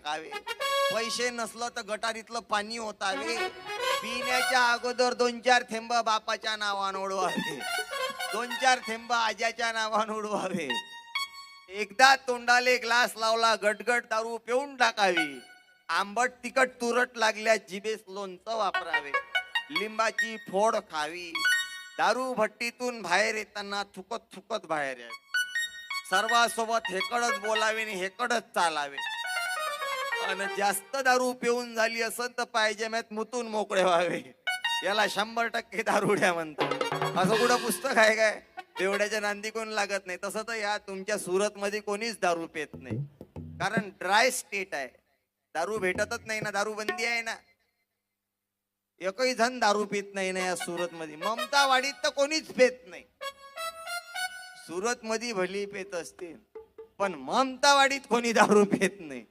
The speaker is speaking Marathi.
टाकावे, पैसे नसलं तर गटारीतलं पाणी ओतावे, पिण्याच्या अगोदर 2-4 थेंब बापाच्या नावानं उडवावे, 2-4 थेंब आज्याच्या नावानं उडवावे, एकदा तोंडाले ग्लास लावला गटगट दारू पिऊन टाकावी, आंबट तिखट तुरट लागल्या जिभेस लोणचं वापरावे, लिंबाची फोड खावी, दारू भट्टीतून बाहेर येताना थुकत थुकत बाहेर यावे, सर्वांसोबत हेकडच बोलावे आणि हेकडच चालावे, आणि जास्त दारू पिऊन झाली असं तर पायजम्यात मुतून मोकळे व्हावे. याला 100% दारुड्या म्हणतात. असं कुठं पुस्तक आहे काय? बेवड्याच्या नांदी कोण लागत नाही. तसं तर या तुमच्या सुरत मध्ये कोणीच दारू पित नाही, कारण ड्राय स्टेट आहे, दारू भेटतच नाही ना, दारू बंदी आहे ना. एकही जण दारू पित नाही ना या सुरत मध्ये. ममतावाडीत तर कोणीच पित नाही. सुरत मध्ये भली पेत असतील पण ममतावाडीत कोणी दारू पित नाही.